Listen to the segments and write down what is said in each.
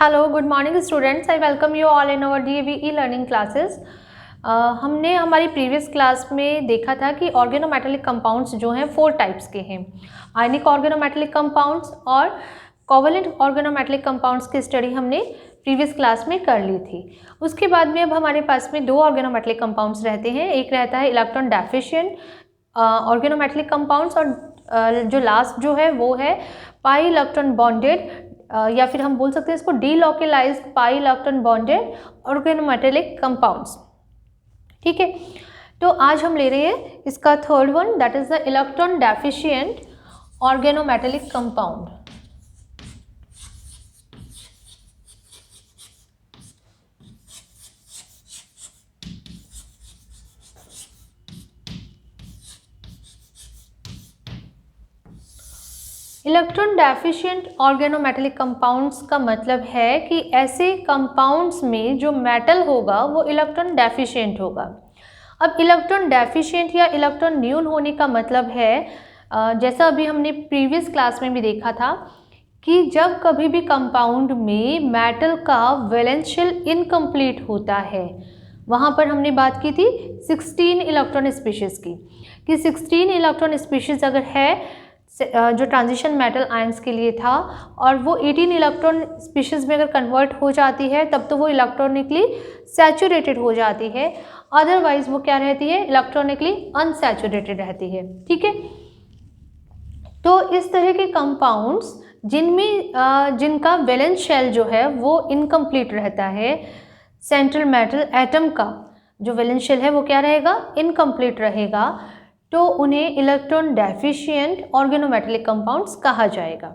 Hello, good morning students. I welcome you all in our DAV e-learning classes. हमने हमारी previous class में देखा था कि ऑर्गेनोमेटेलिक कंपाउंड्स जो हैं 4 टाइप्स के हैं। आयनिक ऑर्गेनोमेटेलिक कंपाउंड्स और कोवेलेंट ऑर्गेनोमेटेलिक कंपाउंड्स की स्टडी हमने प्रीवियस क्लास में कर ली थी। उसके बाद में अब हमारे पास में 2 ऑर्गेनोमेटेलिक कंपाउंड्स रहते हैं। एक रहता है इलेक्ट्रॉन डेफिशिएंट ऑर्गेनोमेटेलिक कंपाउंड्स और जो लास्ट जो है वो है पाई इलेक्ट्रॉन बॉन्डेड या फिर हम बोल सकते हैं इसको delocalised pi electron bonded organometallic compounds. ठीक है, तो आज हम ले रहे हैं इसका third one, that is the electron deficient organometallic compound. Electron deficient organometallic compounds का मतलब है कि ऐसे कंपाउंड्स में जो मेटल होगा वो इलेक्ट्रॉन डेफिशिएंट होगा। अब इलेक्ट्रॉन डेफिशिएंट या इलेक्ट्रॉन न्यून होने का मतलब है जैसा अभी हमने प्रीवियस क्लास में भी देखा था कि जब कभी भी कंपाउंड में मेटल का वैलेंस शेल इनकम्प्लीट होता है, वहाँ पर हमने बात की थी 16 इलेक्ट्रॉन स्पीशीज़ की कि 16 इलेक्ट्रॉन स्पीशीज़ अगर है जो ट्रांजिशन मेटल आयंस के लिए था और वो 18 इलेक्ट्रॉन स्पीशीज़ में अगर कन्वर्ट हो जाती है तब तो वो इलेक्ट्रॉनिकली सैचुरेटेड हो जाती है, अदरवाइज वो क्या रहती है, इलेक्ट्रॉनिकली अनसैचुरेटेड रहती है। ठीक है, तो इस तरह के कंपाउंड्स जिनमें जिनका वैलेंस शेल जो है वो इनकम्प्लीट रहता है, सेंट्रल मेटल एटम का जो वैलेंस शेल है वो क्या रहेगा, इनकम्प्लीट रहेगा, तो उन्हें इलेक्ट्रॉन डेफिशिएंट ऑर्गेनोमेटेलिक कंपाउंड्स कहा जाएगा।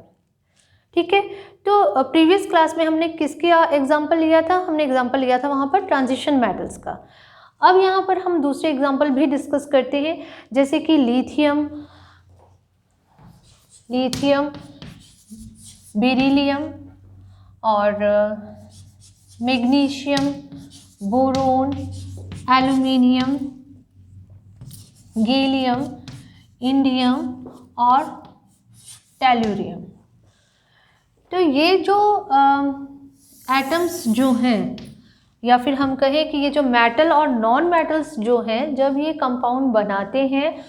ठीक है, तो प्रीवियस क्लास में हमने किसके एग्जांपल लिया था, हमने एग्जांपल लिया था वहाँ पर ट्रांजिशन मेटल्स का। अब यहाँ पर हम दूसरे एग्जांपल भी डिस्कस करते हैं, जैसे कि लिथियम, बेरिलियम और magnesium, boron, aluminium, gallium, indium और टेलुरियम। तो ये जो एटम्स जो हैं या फिर हम कहें कि ये जो मेटल और नॉन मेटल्स जो हैं, जब ये कंपाउंड बनाते हैं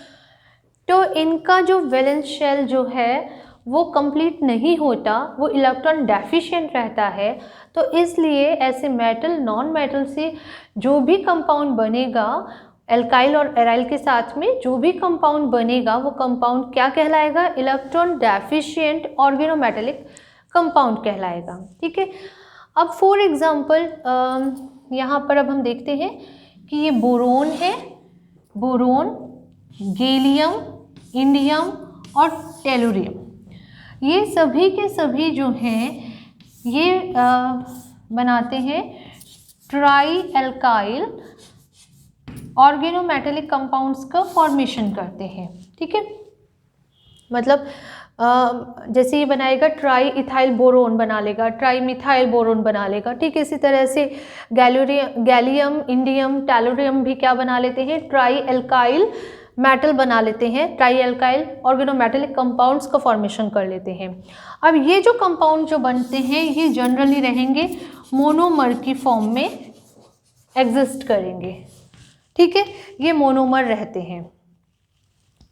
तो इनका जो वैलेंस शेल जो है वो कंप्लीट नहीं होता, वो इलेक्ट्रॉन डेफिशिएंट रहता है। तो इसलिए ऐसे मेटल नॉन मेटल से जो भी कंपाउंड बनेगा, एल्काइल और एराइल के साथ में जो भी कंपाउंड बनेगा वो कंपाउंड क्या कहलाएगा, इलेक्ट्रॉन डेफिशिएंट ऑर्गेनोमेटेलिक कंपाउंड कहलाएगा। ठीक है, अब फॉर एग्जांपल यहाँ पर अब हम देखते हैं कि ये बोरोन है, बोरोन, गैलियम, इंडियम और टेलुरियम, ये सभी के सभी जो हैं ये बनाते हैं ट्राई एल्काइल ऑर्गेनोमेटेलिक कंपाउंड्स का फॉर्मेशन करते हैं। ठीक है, मतलब जैसे ये बनाएगा ट्राई इथाइल बोरोन बना लेगा, ट्राई मिथाइल बोरोन बना लेगा। ठीक है, इसी तरह से गैलियम, इंडियम, टेलुरियम भी क्या बना लेते हैं, ट्राई एल्काइल मेटल बना लेते हैं, ट्राई एल्काइल ऑर्गेनोमेटेलिक कंपाउंड्स का फॉर्मेशन कर लेते हैं। अब ये जो कंपाउंड जो बनते हैं ये जनरली रहेंगे मोनोमर की फॉर्म में एग्जिस्ट करेंगे। ठीक है, ये मोनोमर रहते हैं।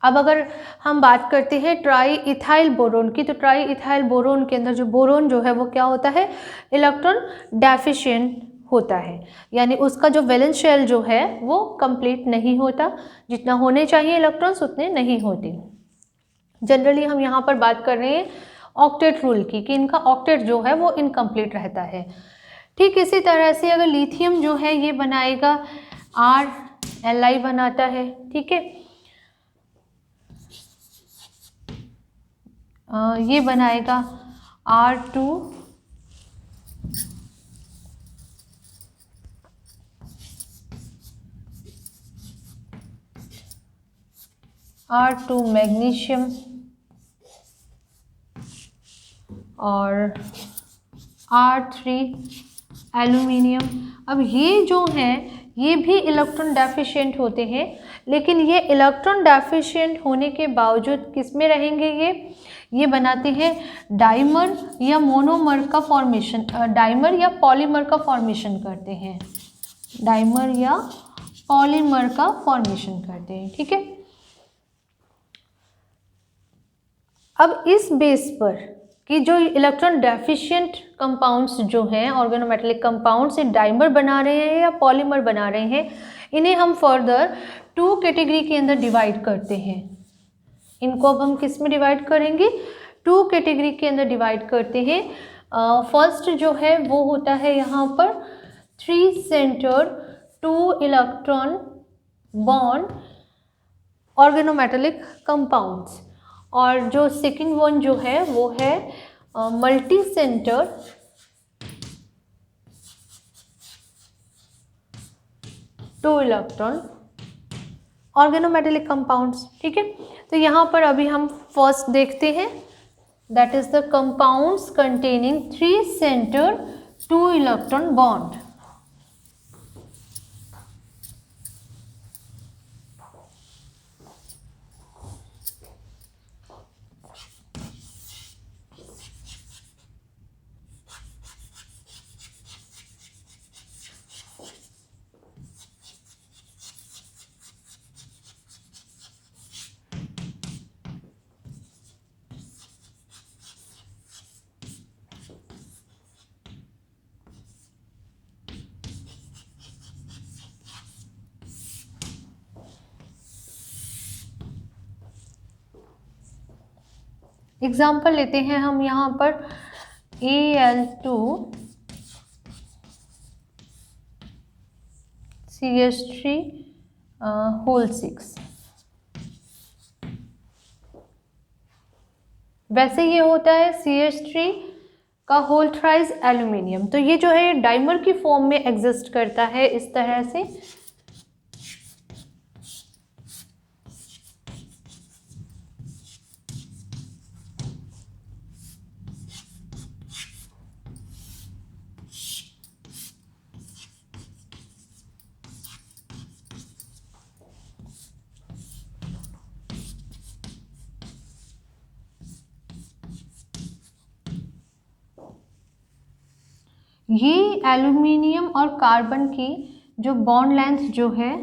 अब अगर हम बात करते हैं ट्राई इथाइल बोरोन की, तो ट्राई इथाइल बोरोन के अंदर जो बोरोन जो है वो क्या होता है, इलेक्ट्रॉन डेफिशिएंट होता है, यानी उसका जो वैलेंस शेल जो है वो कंप्लीट नहीं होता, जितना होने चाहिए इलेक्ट्रॉन्स उतने नहीं होते। जनरली हम यहाँ पर बात कर रहे हैं ऑक्टेट रूल की कि इनका ऑक्टेट जो है वो इनकम्प्लीट रहता है। ठीक इसी तरह से अगर लिथियम जो है ये बनाएगा RLi बनाता है। ठीक है, ये बनाएगा R2 मैग्नीशियम और R3 एल्यूमिनियम। अब ये जो है ये भी इलेक्ट्रॉन डेफिशिएंट होते हैं, लेकिन ये इलेक्ट्रॉन डेफिशिएंट होने के बावजूद किस में रहेंगे, ये बनाते हैं डाइमर या मोनोमर का फॉर्मेशन, डाइमर या पॉलीमर का फॉर्मेशन करते हैं, डाइमर या पॉलीमर का फॉर्मेशन करते हैं। ठीक है, अब इस बेस पर कि जो इलेक्ट्रॉन डेफिशिएंट कंपाउंड्स जो हैं, ऑर्गेनोमेटेलिक कंपाउंड्स, डाइमर बना रहे हैं या पॉलीमर बना रहे हैं, इन्हें हम फर्दर 2 कैटेगरी के अंदर डिवाइड करते हैं। इनको अब हम किस में डिवाइड करेंगे, 2 कैटेगरी के अंदर डिवाइड करते हैं। फर्स्ट जो है वो होता है यहाँ पर 3 centre 2 electron bond organometallic compounds, और जो सेकंड वन जो है वो है multi centre 2 electron organometallic compounds. ठीक है, तो यहाँ पर अभी हम फर्स्ट देखते हैं, that is the compounds containing 3 centre 2 electron bond. Example लेते हैं हम यहाँ पर Al2 CH3 होल 6। वैसे ये होता है CH3 का होल थ्राइस एल्यूमिनियम, तो ये जो है डाइमर की फॉर्म में एग्जिस्ट करता है इस तरह से। ये एल्यूमिनियम और कार्बन की जो बॉन्ड लेंथ जो है,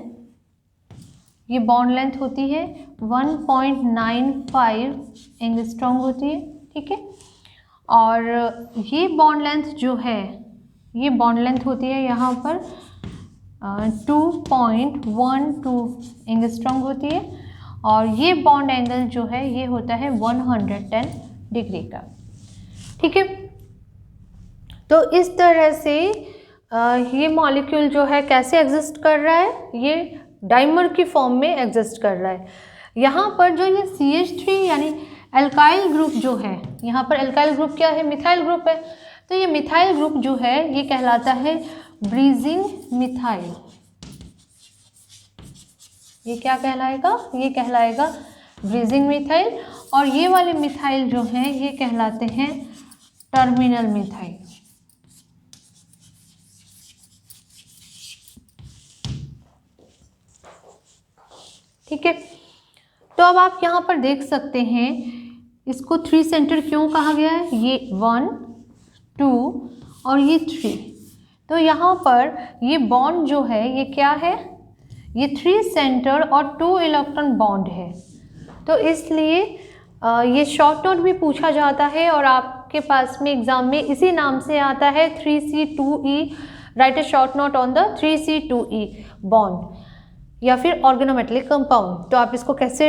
ये बॉन्ड लेंथ होती है 1.95 एंगस्ट्रॉम होती है। ठीक है, और ये बॉन्ड लेंथ जो है, ये बॉन्ड लेंथ होती है यहाँ पर 2.12 एंगस्ट्रॉम होती है, और ये बॉन्ड एंगल जो है ये होता है 110 डिग्री का। ठीक है, तो इस तरह से ये मॉलिक्यूल जो है कैसे एग्जिस्ट कर रहा है, ये डाइमर की फॉर्म में एग्जिस्ट कर रहा है। यहाँ पर जो ये CH3 यानी एल्काइल ग्रुप जो है, यहाँ पर एल्काइल ग्रुप क्या है, मिथाइल ग्रुप है, तो ये मिथाइल ग्रुप जो है ये कहलाता है ब्रीजिंग मिथाइल। ये क्या कहलाएगा, ये कहलाएगा ब्रीजिंग मिथाइल, और ये वाले मिथाइल जो हैं ये कहलाते हैं टर्मिनल मिथाइल। ठीक है, तो अब आप यहाँ पर देख सकते हैं इसको 3 सेंटर क्यों कहा गया है, ये 1, 2 और ये 3। तो यहाँ पर ये बॉन्ड जो है ये क्या है, ये 3 सेंटर और 2 इलेक्ट्रॉन बॉन्ड है, तो इसलिए ये शॉर्ट नोट भी पूछा जाता है और आपके पास में एग्जाम में इसी नाम से आता है 3C2E, right A short note on the 3C2E bond, या फिर ऑर्गेनोमेटेलिक कंपाउंड। तो आप इसको कैसे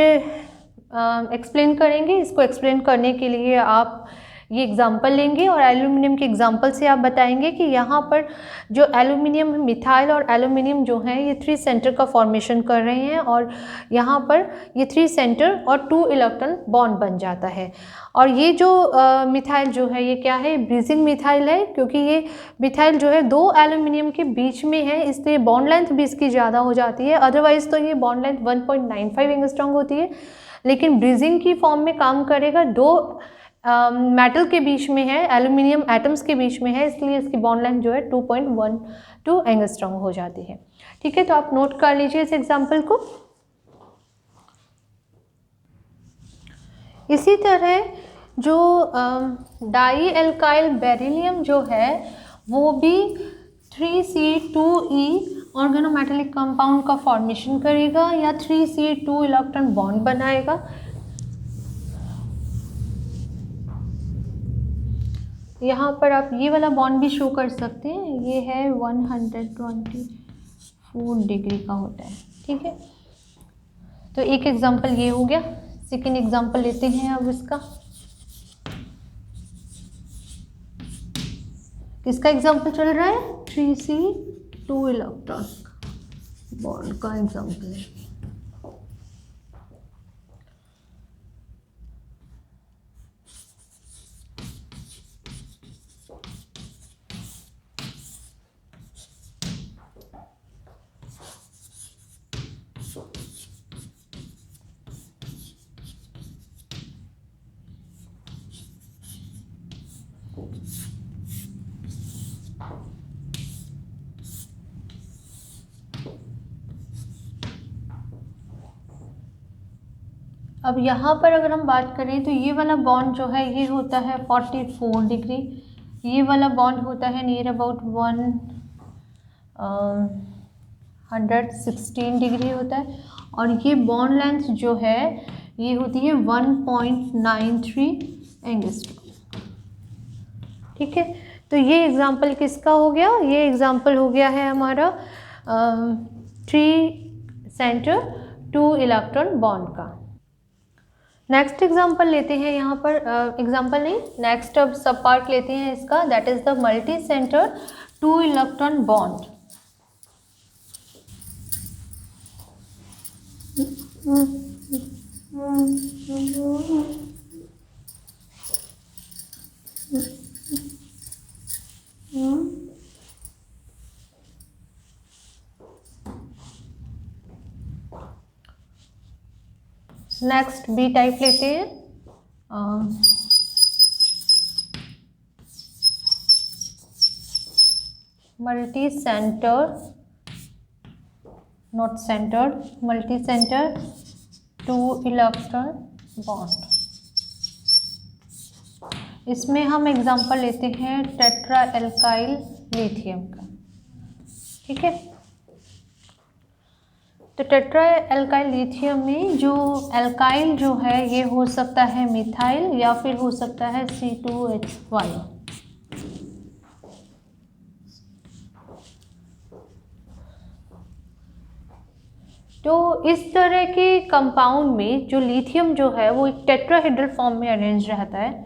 एक्सप्लेन करेंगे, इसको एक्सप्लेन करने के लिए आप ये एग्जाम्पल लेंगे और एल्यूमिनियम के एग्जाम्पल से आप बताएंगे कि यहाँ पर जो एल्यूमिनियम मिथाइल और एल्यूमिनियम जो हैं ये 3 सेंटर का फॉर्मेशन कर रहे हैं, और यहाँ पर ये 3 सेंटर और 2 इलेक्ट्रॉन बॉन्ड बन जाता है। और ये जो मिथाइल जो है ये क्या है, ब्रीजिंग मिथाइल है, क्योंकि ये मिथाइल जो है 2 एल्यूमिनियम के बीच में है, इसलिए बॉन्ड लेंथ भी इसकी ज़्यादा हो जाती है। अदरवाइज़ तो ये बॉन्ड लेंथ 1.95 एंगस्ट्रॉम होती है, लेकिन ब्रीजिंग की फॉर्म में काम करेगा 2 मेटल के बीच में है, एल्यूमिनियम एटम्स के बीच में है, इसलिए इसकी बॉन्ड लेंथ जो है 2.12 एंगस्ट्रॉम हो जाती है। ठीक है, तो आप नोट कर लीजिए इस एग्जाम्पल को। इसी तरह जो डाई एल्काइल बेरिलियम जो है वो भी 3C2E ऑर्गेनोमेटेलिक कंपाउंड का फॉर्मेशन करेगा या 3C2 इलेक्ट्रॉन बॉन्ड बनाएगा। यहाँ पर आप ये वाला बॉन्ड भी शो कर सकते हैं, ये है 124 डिग्री का होता है। ठीक है, तो एक एग्जांपल ये हो गया। सेकेंड एग्जांपल लेते हैं अब इसका। किसका एग्जांपल चल रहा है? 3C2 इलेक्ट्रॉन बॉन्ड का एग्जांपल है। अब यहाँ पर अगर हम बात करें तो ये वाला बॉन्ड जो है ये होता है 44 डिग्री, ये वाला बॉन्ड होता है नियर अबाउट 116 डिग्री होता है, और ये बॉन्ड लेंथ जो है ये होती है 1.93 एंगस्ट्रॉम। ठीक है, तो ये एग्जाम्पल किसका हो गया? ये एग्जाम्पल हो गया है हमारा 3 सेंटर 2 इलेक्ट्रॉन बॉन्ड का। नेक्स्ट एग्जाम्पल लेते हैं यहाँ पर, एग्जाम्पल नहीं, नेक्स्ट अब सब पार्ट लेते हैं इसका, that is the multi centre 2 electron bond. Next B type लेते हैं। Multi centre, not centred, multi centre 2 electron bond. इसमें हम एग्जांपल लेते हैं टेट्रा एल्काइल लिथियम का। ठीक है, तो टेट्रा एल्काइल लिथियम में जो एल्काइल जो है ये हो सकता है मिथाइल या फिर हो सकता है C2H5। तो इस तरह के कंपाउंड में जो लिथियम जो है वो एक टेट्राहेड्रल फॉर्म में अरेंज रहता है।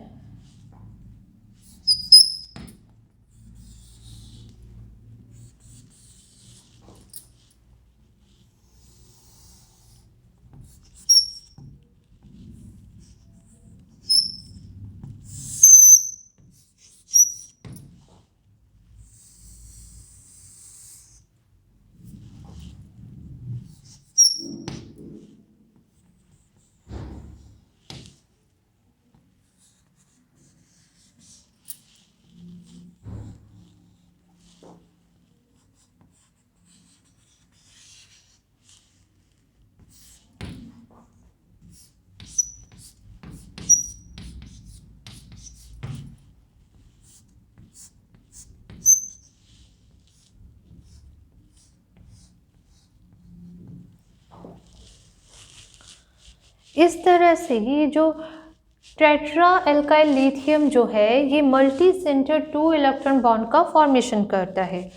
इस तरह से ये जो टेट्रा एल्काइल लिथियम जो है ये मल्टी सेंटर 2 इलेक्ट्रॉन बॉन्ड का फॉर्मेशन करता है।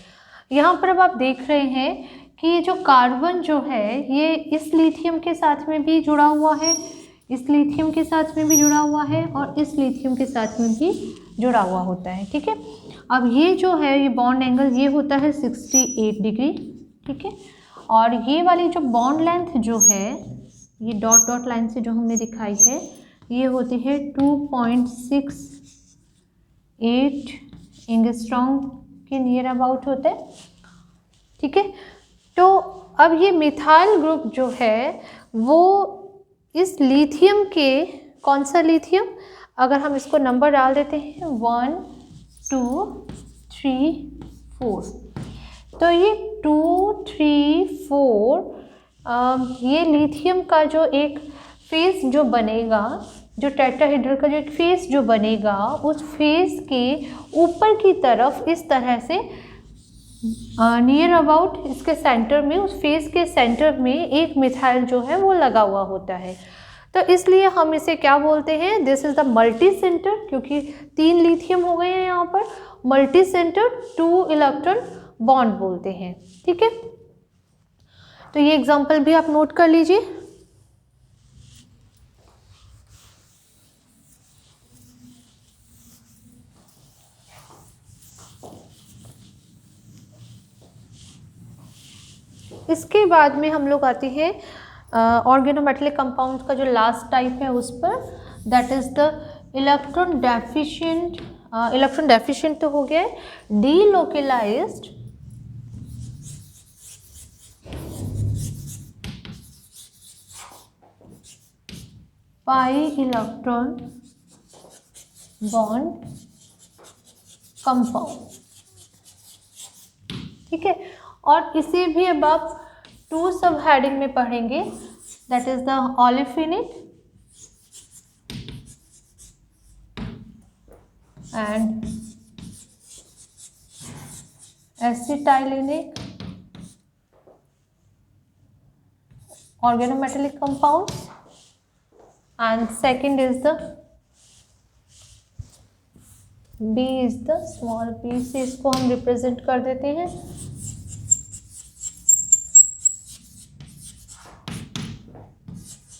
यहाँ पर अब आप देख रहे हैं कि ये जो कार्बन जो है ये इस लिथियम के साथ में भी जुड़ा हुआ है, इस लिथियम के साथ में भी जुड़ा हुआ है और इस लिथियम के साथ में भी जुड़ा हुआ होता है। ठीक है, अब ये जो है ये बॉन्ड एंगल ये होता है 68 डिग्री। ठीक है, और ये वाली जो बॉन्ड लेंथ जो है ये डॉट डॉट लाइन से जो हमने दिखाई है ये होती है 2.68 एंगस्ट्रॉम के नियर अबाउट होता है। ठीक है, तो अब ये मिथाइल ग्रुप जो है वो इस लिथियम के, कौन सा लिथियम, अगर हम इसको नंबर डाल देते हैं 1 2 3 4, तो ये 2 3 4 ये लिथियम का जो एक फेस जो बनेगा, जो टेट्राहेड्रल का जो एक फेस जो बनेगा, उस फेस के ऊपर की तरफ इस तरह से नियर अबाउट इसके सेंटर में, उस फेस के सेंटर में एक मिथाइल जो है वो लगा हुआ होता है। तो इसलिए हम इसे क्या बोलते हैं, this is the multi centre, क्योंकि 3 लिथियम हो गए हैं यहाँ पर, मल्टी सेंटर 2 इलेक्ट्रॉन बॉन्ड बोलते हैं। ठीक है, तो ये एग्जांपल भी आप नोट कर लीजिए। इसके बाद में हम लोग आते हैं ऑर्गेनोमेटेलिक कंपाउंड्स का जो लास्ट टाइप है उस पर, that is the electron deficient. Electron deficient तो हो गया है, डीलोकेलाइज्ड पाई इलेक्ट्रॉन बॉन्ड कंपाउंड। ठीक है, और इसे भी अब आप 2 सब हेडिंग में पढ़ेंगे, that is the olefinic and acetylenic organometallic compounds, and second is the B is the small b से इसको हम रिप्रेजेंट कर देते हैं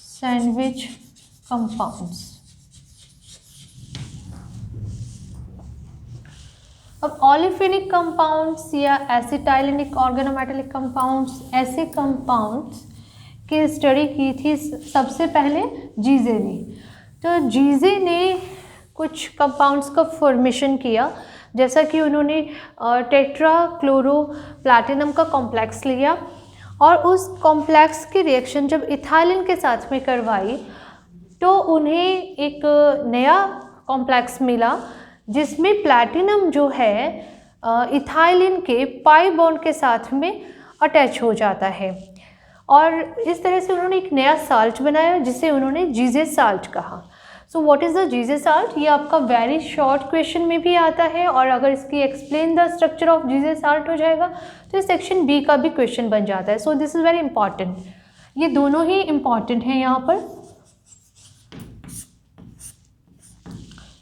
सैंडविच कंपाउंड्स। अब ओलेफिनिक कंपाउंड्स या एसिटाइलिनिक ऑर्गेनोमेटेलिक कंपाउंड्स, ऐसे कंपाउंड्स की स्टडी की थी सबसे पहले जीजे ने। तो जीजे ने कुछ कंपाउंड्स का फॉर्मेशन किया, जैसा कि उन्होंने टेट्रा क्लोरो प्लैटिनम का कॉम्प्लेक्स लिया और उस कॉम्प्लेक्स की रिएक्शन जब इथाइलिन के साथ में करवाई तो उन्हें एक नया कॉम्प्लेक्स मिला जिसमें प्लैटिनम जो है इथाइलिन के पाई बॉन्ड के साथ में अटैच हो जाता है, और इस तरह से उन्होंने एक नया साल्ट बनाया जिसे उन्होंने जीजे साल्ट कहा। So what is the Zeise salt, ये आपका वेरी शॉर्ट क्वेश्चन में भी आता है, और अगर इसकी explain the structure of Zeise salt हो जाएगा तो इस सेक्शन बी का भी क्वेश्चन बन जाता है। So this is very important, ये दोनों ही इंपॉर्टेंट हैं यहाँ पर,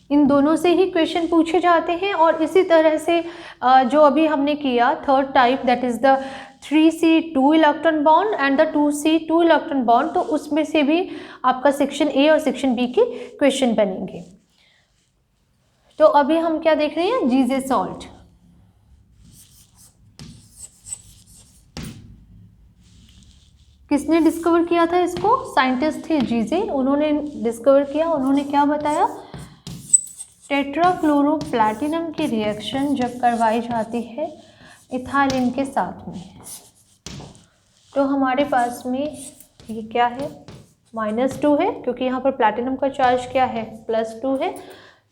इन दोनों से ही क्वेश्चन पूछे जाते हैं। और इसी तरह से जो अभी हमने किया third type, that is the 3C2 electron bond and the 2C2 electron bond, तो उसमें से भी आपका सेक्शन ए और सेक्शन बी के क्वेश्चन बनेंगे। तो अभी हम क्या देख रहे हैं, जीजे सॉल्ट। किसने डिस्कवर किया था इसको, साइंटिस्ट थे जीजे, उन्होंने डिस्कवर किया। उन्होंने क्या बताया, टेट्राक्लोरो प्लैटिनम की रिएक्शन जब करवाई जाती है इथाइलिन के साथ में, तो हमारे पास में ये क्या है, -2 है, क्योंकि यहाँ पर प्लैटिनम का चार्ज क्या है, +2 है,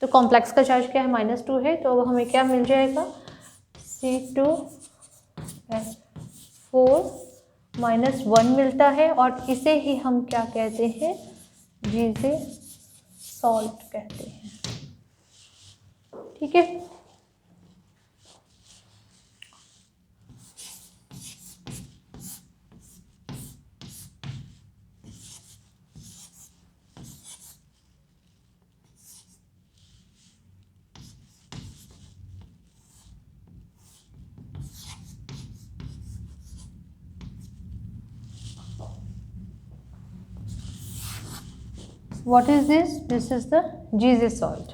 तो कॉम्प्लेक्स का चार्ज क्या है, -2 है। तो अब हमें क्या मिल जाएगा, C2H4 -1 मिलता है, और इसे ही हम क्या कहते हैं, जीजे सॉल्ट कहते हैं। ठीक है, what is this, this is the Zeise salt.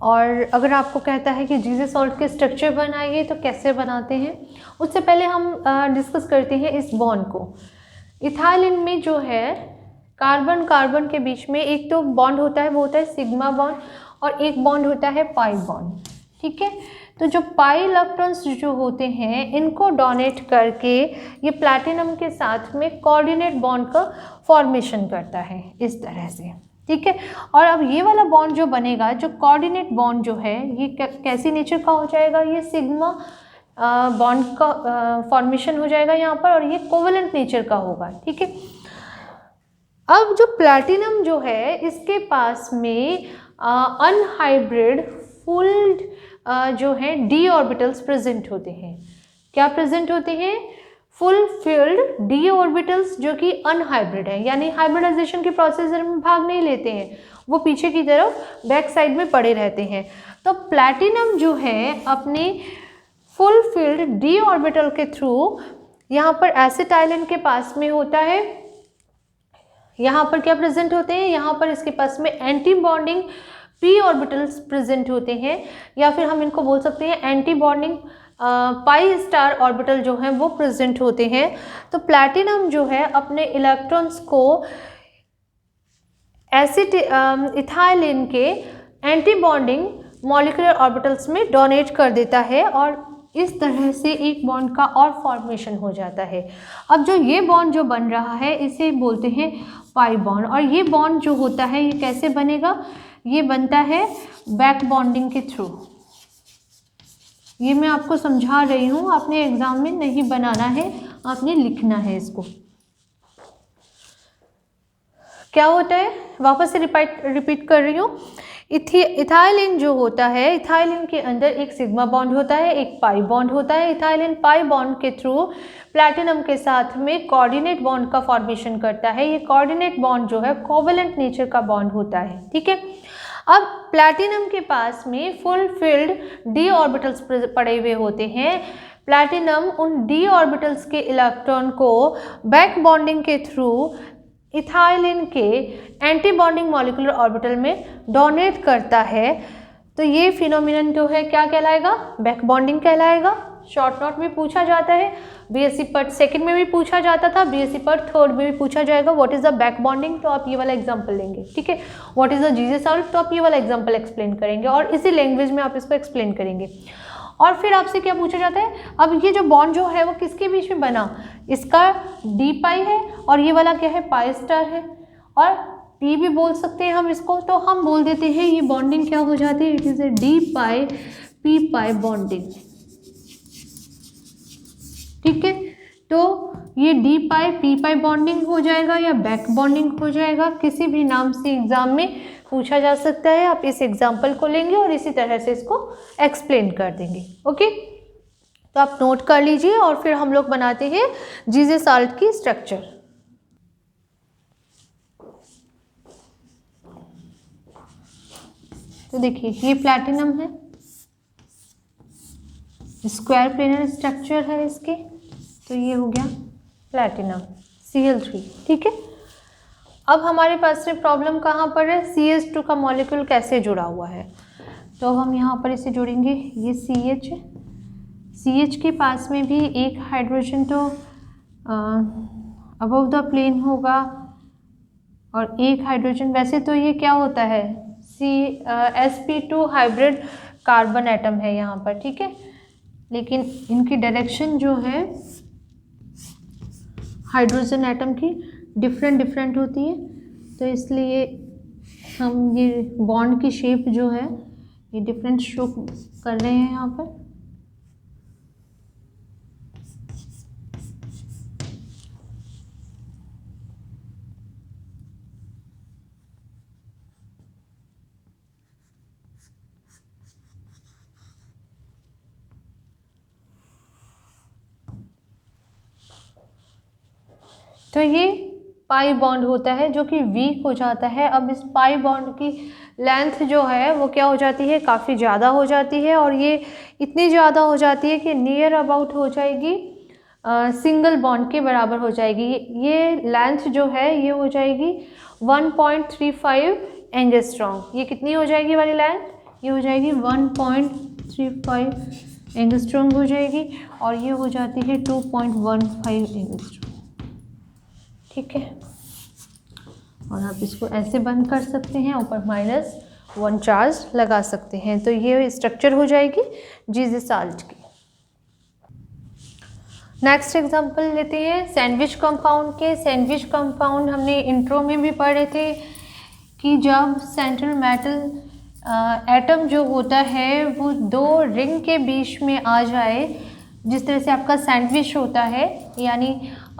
और अगर आपको कहता है कि जीजे सॉल्ट के स्ट्रक्चर बनाइए तो कैसे बनाते हैं, उससे पहले हम डिस्कस करते हैं इस बॉन्ड को। इथाइलिन में जो है कार्बन कार्बन के बीच में एक तो बॉन्ड होता है, वो होता है सिग्मा बॉन्ड, और एक बॉन्ड होता है पाई बॉन्ड। ठीक है, तो जो पाई इलेक्ट्रॉन्स जो होते हैं इनको डोनेट करके ये प्लैटिनम के साथ में कोऑर्डिनेट बॉन्ड का फॉर्मेशन करता है इस तरह से। ठीक है। और अब ये वाला बॉन्ड जो बनेगा, जो कोऑर्डिनेट बॉन्ड जो है, ये कैसी नेचर का हो जाएगा, ये सिग्मा बॉन्ड का फॉर्मेशन हो जाएगा यहाँ पर, और ये कोवेलेंट नेचर का होगा। ठीक है। अब जो प्लैटिनम जो है, इसके पास में अनहाइब्रिड फुल जो है डी ऑर्बिटल्स प्रेजेंट होते हैं। क्या प्रेजेंट होते हैं? फुल फिल्ड डी ऑर्बिटल्स, जो कि अनहाइब्रिड है, यानी हाइब्रिडाइजेशन के प्रोसेस में भाग नहीं लेते हैं, वो पीछे की तरफ बैक साइड में पड़े रहते हैं। तो प्लैटिनम जो है अपने फुल फिल्ड डी ऑर्बिटल के थ्रू यहाँ पर एसिटाइलिन के पास में होता है। यहाँ पर क्या प्रेजेंट होते हैं? यहाँ पर इसके पास में anti bonding P orbitals present होते हैं, या फिर हम इनको बोल सकते हैं anti bonding pi star orbital जो हैं वो प्रेजेंट होते हैं। तो प्लैटिनम जो है अपने इलेक्ट्रॉन्स को इथाइलिन के एंटी बॉन्डिंग मॉलिक्यूलर ऑर्बिटल्स में डोनेट कर देता है, और इस तरह से एक बॉन्ड का और फॉर्मेशन हो जाता है। अब जो ये बॉन्ड जो बन रहा है, इसे बोलते हैं पाई बॉन्ड। और ये बॉन्ड जो होता है, ये कैसे बनेगा? ये बनता है बैक बॉन्डिंग के थ्रू। ये मैं आपको समझा रही हूँ, आपने एग्जाम में नहीं बनाना है, आपने लिखना है इसको। क्या होता है? वापस से रिपीट कर रही हूँ। इथाइलिन जो होता है, इथाइलिन के अंदर एक सिग्मा बॉन्ड होता है, एक पाई बॉन्ड होता है। इथाइलिन पाई बॉन्ड के थ्रू प्लैटिनम के साथ में कोऑर्डिनेट बॉन्ड का फॉर्मेशन करता है। ये कोऑर्डिनेट बॉन्ड जो है कोवेलेंट नेचर का बॉन्ड होता है। ठीक है। अब प्लैटिनम के पास में फुल फिल्ड डी ऑर्बिटल्स पड़े हुए होते हैं। प्लैटिनम उन डी ऑर्बिटल्स के इलेक्ट्रॉन को बैक बॉन्डिंग के थ्रू इथाइलिन के एंटी बॉन्डिंग मॉलिक्यूलर ऑर्बिटल में डोनेट करता है। तो ये फिनोमिनन जो है क्या कहलाएगा? बैक बॉन्डिंग कहलाएगा। शॉर्ट नोट में पूछा जाता है, बीएससी पार्ट सेकंड में भी पूछा जाता था, बीएससी पार्ट थर्ड में भी पूछा जाएगा। What is the back bonding? तो आप ये वाला एग्जांपल लेंगे। ठीक है। What is the Zeise salt? तो आप ये वाला एग्जांपल एक्सप्लेन करेंगे, और इसी लैंग्वेज में आप इसको एक्सप्लेन करेंगे। और फिर आपसे क्या पूछा जाता है? अब ये जो बॉन्ड जो है वो किसके बीच में बना? इसका डी पाई है, और ये वाला क्या है? पाई स्टार है, और पी भी बोल सकते हैं हम इसको। तो हम बोल देते हैं ये बॉन्डिंग क्या हो जाती है? It is A D pi P pi bonding. ठीक है। तो ये डी पाई पी पाई बॉन्डिंग हो जाएगा, या बैक बॉन्डिंग हो जाएगा, किसी भी नाम से एग्जाम में पूछा जा सकता है। आप इस एग्जाम्पल को लेंगे और इसी तरह से इसको एक्सप्लेन कर देंगे। ओके। तो आप नोट कर लीजिए, और फिर हम लोग बनाते हैं जीजे साल्ट की स्ट्रक्चर। तो देखिए, ये प्लैटिनम है, स्क्वायर प्लेनर स्ट्रक्चर है इसके। तो ये हो गया प्लैटिनम Cl3। ठीक है। अब हमारे पास में प्रॉब्लम कहाँ पर है? CH2 का मॉलिक्यूल कैसे जुड़ा हुआ है? तो हम यहाँ पर इसे जोड़ेंगे। ये CH है, CH के पास में भी एक हाइड्रोजन तो अबव द प्लेन होगा, और एक हाइड्रोजन, वैसे तो ये क्या होता है? sp2 हाइब्रिड कार्बन एटम है यहाँ पर। ठीक है। लेकिन इनकी डायरेक्शन जो है हाइड्रोजन एटम की डिफरेंट होती है, तो इसलिए हम ये बॉन्ड की शेप जो है ये डिफरेंट शो कर रहे हैं यहाँ पर। तो ये पाई बॉन्ड होता है जो कि वीक हो जाता है। अब इस पाई बॉन्ड की लेंथ जो है वो क्या हो जाती है? काफ़ी ज़्यादा हो जाती है, और ये इतनी ज़्यादा हो जाती है कि नियर अबाउट हो जाएगी सिंगल बॉन्ड के बराबर हो जाएगी। ये लेंथ जो है ये हो जाएगी 1.35 एंगस्ट्रॉम। ये कितनी हो जाएगी वाली लेंथ? ये हो जाएगी 1.35 एंगस्ट्रॉम हो जाएगी, और ये हो जाती है 2.15 एंगस्ट्रॉम। ठीक है। और आप इसको ऐसे बंद कर सकते हैं, ऊपर -1 चार्ज लगा सकते हैं। तो ये स्ट्रक्चर हो जाएगी जीजे साल्ट की। नेक्स्ट एग्जांपल लेते हैं सैंडविच कंपाउंड के। सैंडविच कंपाउंड हमने इंट्रो में भी पढ़े थे। कि जब सेंट्रल मेटल एटम जो होता है वो दो रिंग के बीच में आ जाए, जिस तरह से आपका सैंडविच होता है, यानी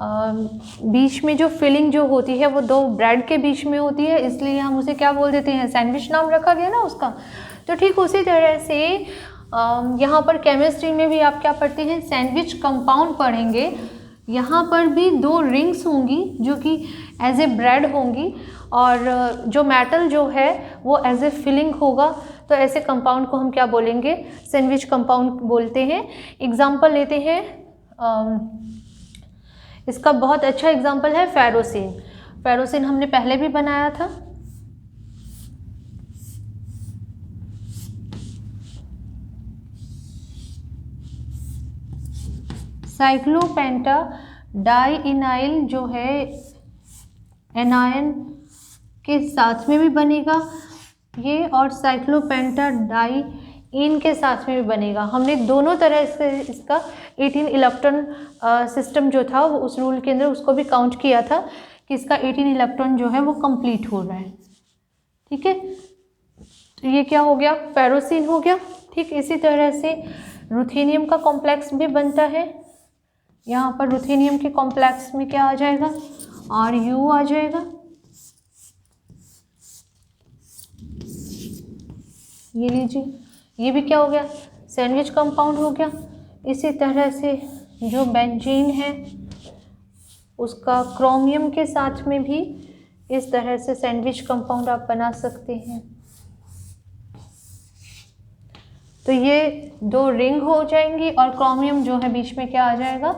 बीच में जो फिलिंग जो होती है वो दो ब्रेड के बीच में होती है, इसलिए हम उसे क्या बोल देते हैं, सैंडविच नाम रखा गया ना उसका। तो ठीक उसी तरह से यहाँ पर केमिस्ट्री में भी आप क्या पढ़ते हैं, सैंडविच कंपाउंड पढ़ेंगे। यहाँ पर भी दो रिंग्स होंगी जो कि एज ए ब्रेड होंगी, और जो मेटल जो है वो एज ए फिलिंग होगा। तो ऐसे कंपाउंड को हम क्या बोलेंगे, सैंडविच कंपाउंड बोलते हैं। एग्जाम्पल लेते हैं, इसका बहुत अच्छा एग्जाम्पल है फेरोसिन। फेरोसिन हमने पहले भी बनाया था। साइक्लोपेंटा डाइइनाइल जो है एनायन के साथ में भी बनेगा ये, और साइक्लोपेंटा डाइइन के साथ में भी बनेगा। हमने दोनों तरह इसका 18 इलेक्ट्रॉन सिस्टम जो था वो उस रूल के अंदर उसको भी काउंट किया था कि इसका 18 इलेक्ट्रॉन जो है वो कंप्लीट हो रहा है। ठीक है, तो ये क्या हो गया, फेरोसिन हो गया। ठीक इसी तरह से रुथेनियम का कॉम्प्लेक्स भी बनता है। यहाँ पर रुथेनियम के कॉम्प्लेक्स में क्या आ जाएगा, Ru आ जाएगा। ये लीजिए, ये भी क्या हो गया, सैंडविच कंपाउंड हो गया। इसी तरह से जो बेंजीन है उसका क्रोमियम के साथ में भी इस तरह से सैंडविच कंपाउंड आप बना सकते हैं। तो ये दो रिंग हो जाएंगी और क्रोमियम जो है बीच में क्या आ जाएगा,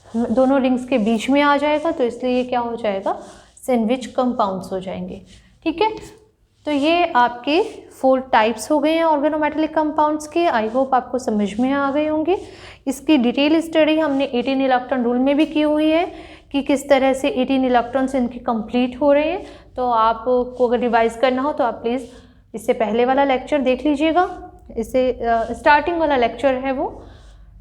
दोनों रिंग्स के बीच में आ जाएगा, तो इसलिए ये क्या हो जाएगा, सैंडविच कंपाउंड्स हो जाएंगे। ठीक है, तो ये आपके 4 टाइप्स हो गए हैं ऑर्गेनोमेटेलिक कंपाउंड्स के। आई होप आपको समझ में आ गए होंगे। इसकी डिटेल स्टडी हमने 18 इलेक्ट्रॉन रूल में भी की हुई है कि किस तरह से 18 इलेक्ट्रॉन्स इनके कंप्लीट हो रहे हैं। तो आपको अगर रिवाइज करना हो तो आप प्लीज़ इससे पहले वाला लेक्चर देख लीजिएगा। इससे स्टार्टिंग वाला लेक्चर है वो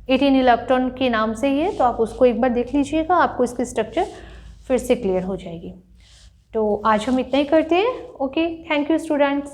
18 इलेक्ट्रॉन के नाम से ही है, तो आप उसको एक बार देख लीजिएगा, आपको इसकी स्ट्रक्चर फिर से क्लियर हो जाएगी। तो आज हम इतना ही करते हैं। Okay, thank you students.